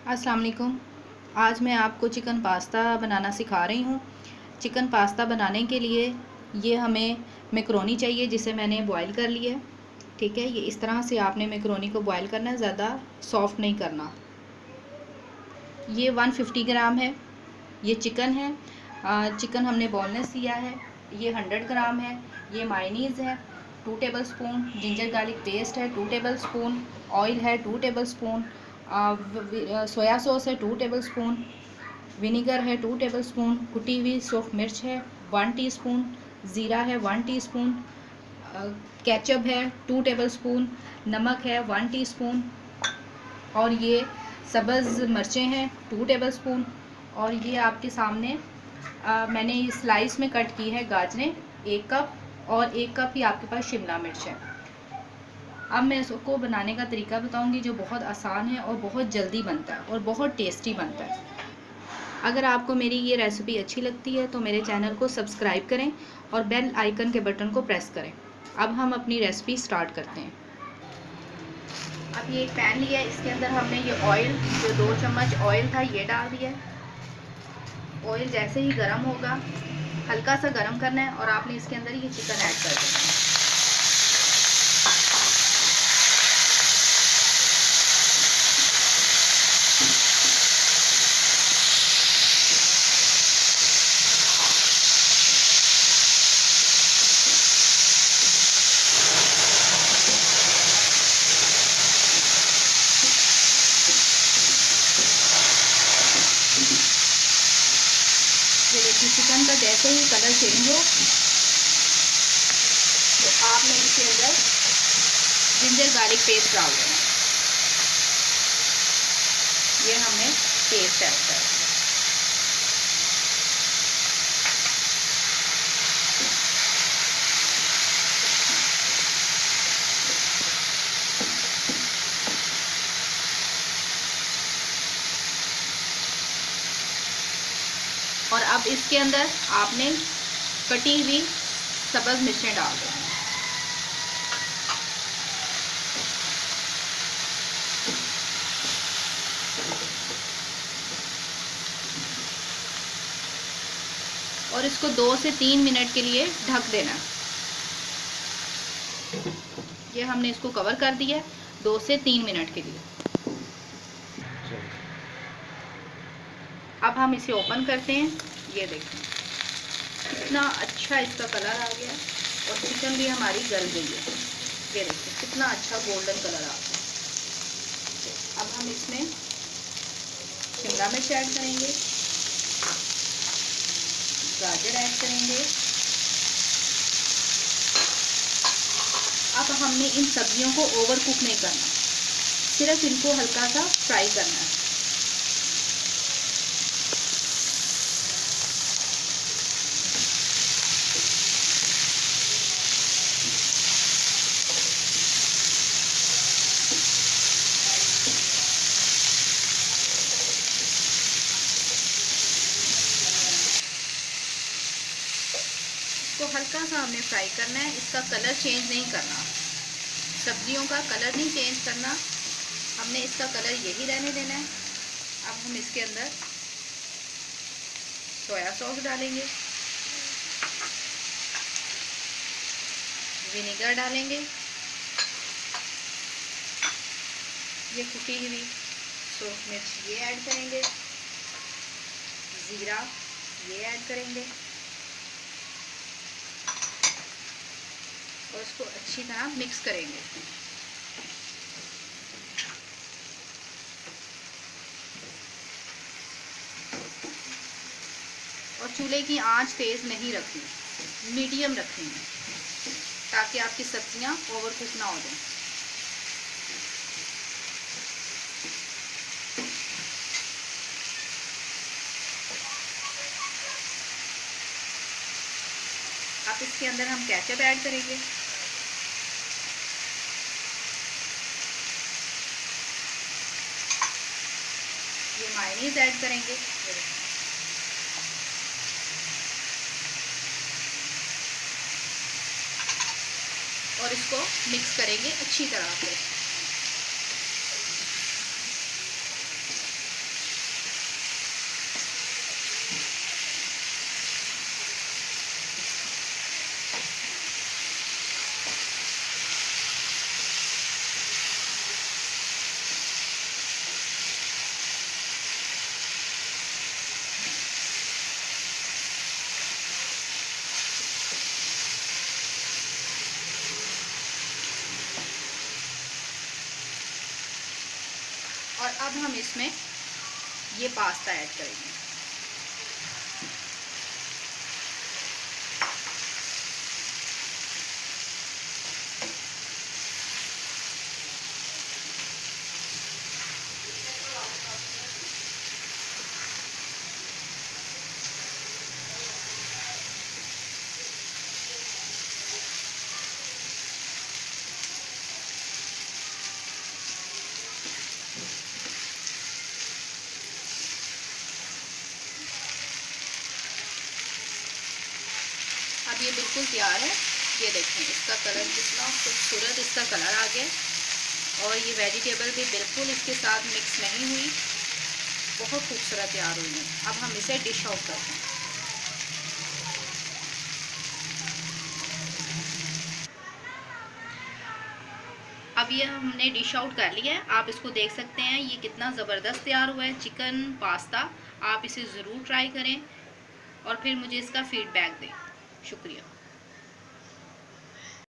अस्सलाम वालेकुम। आज मैं आपको चिकन पास्ता बनाना सिखा रही हूँ। चिकन पास्ता बनाने के लिए ये हमें मैकरोनी चाहिए, जिसे मैंने बॉईल कर लिया है। ठीक है, ये इस तरह से आपने मैकरोनी को बॉईल करना है, ज़्यादा सॉफ्ट नहीं करना। ये 150 ग्राम है। ये चिकन है। चिकन हमने बोनलेस लिया है। ये 100 ग्राम है। ये मायनीज़ है 2 table spoon. Ginger garlic paste है 2 टेबल स्पून। ऑयल है 2 टेबल स्पून। सोया सॉस है 2 टेबल स्पून। विनीगर है 2 टेबल स्पून। कुटी हुई सूख मिर्च है 1 टीस्पून। ज़ीरा है 1 टीस्पून। केचप है 2 टेबल स्पून। नमक है 1 टीस्पून। और ये सब्ज़ मिर्चें हैं 2 टेबल स्पून। और ये आपके सामने मैंने स्लाइस में कट की है गाजरें 1 कप। और 1 कप ही आपके पास शिमला मिर्च है। अब मैं इसको बनाने का तरीका बताऊंगी, जो बहुत आसान है और बहुत जल्दी बनता है और बहुत टेस्टी बनता है। अगर आपको मेरी ये रेसिपी अच्छी लगती है तो मेरे चैनल को सब्सक्राइब करें और बेल आइकन के बटन को प्रेस करें। अब हम अपनी रेसिपी स्टार्ट करते हैं। अब ये एक पैन लिया है, इसके अंदर हमने ये ऑयल, जो 2 चम्मच ऑयल था, ये डाल दिया है। ऑयल जैसे ही गर्म होगा, हल्का सा गर्म करना है और आपने इसके अंदर ये चिकन ऐड कर देना है। ये देखिए, चिकन का जैसे ही कलर चेंज हो तो आपने इसके अंदर जिंजर गार्लिक पेस्ट डाल देना। ये हमने पेस्ट ऐड कर दिया। और अब इसके अंदर आपने कटी हुई सब्ज़ मिर्चें डाल दें। और इसको 2 से 3 मिनट के लिए ढक देना। ये हमने इसको कवर कर दिया 2 से 3 मिनट के लिए। अब हम इसे ओपन करते हैं। ये देखें, कितना अच्छा इसका कलर आ गया और चिकन भी हमारी गल गई है। ये देखिए, कितना अच्छा गोल्डन कलर आ गया। अब हम इसमें शिमला मिर्च ऐड करेंगे, गाजर ऐड करेंगे। अब हमने इन सब्जियों को ओवर कुक नहीं करना, सिर्फ इनको हल्का सा फ्राई करना है। इसको हल्का सा हमने फ्राई करना है, इसका कलर चेंज नहीं करना, सब्जियों का कलर नहीं चेंज करना, हमने इसका कलर यही रहने देना है। अब हम इसके अंदर सोया सॉस डालेंगे, विनेगर डालेंगे, ये कुटी हुई सूख मिर्च ये ऐड करेंगे, ज़ीरा ये ऐड करेंगे और इसको अच्छी तरह मिक्स करेंगे। और चूल्हे की आंच तेज़ नहीं रखनी, मीडियम रखनी है, ताकि आपकी सब्जियां ओवर कुक ना हो जाएं। अब इसके अंदर हम केचप ऐड करेंगे, ये मायोनीज ऐड करेंगे और इसको मिक्स करेंगे अच्छी तरह से। अब हम इसमें ये पास्ता ऐड करेंगे। अब ये बिल्कुल तैयार है। ये देखें इसका कलर कितना खूबसूरत इसका कलर आ गया और ये वेजिटेबल भी बिल्कुल इसके साथ मिक्स नहीं हुई, बहुत खूबसूरत तैयार हुई है। अब हम इसे डिश आउट करते हैं। अब ये हमने डिश आउट कर लिया है। आप इसको देख सकते हैं ये कितना ज़बरदस्त तैयार हुआ है चिकन पास्ता। आप इसे ज़रूर ट्राई करें और फिर मुझे इसका फ़ीडबैक दें। शुक्रिया।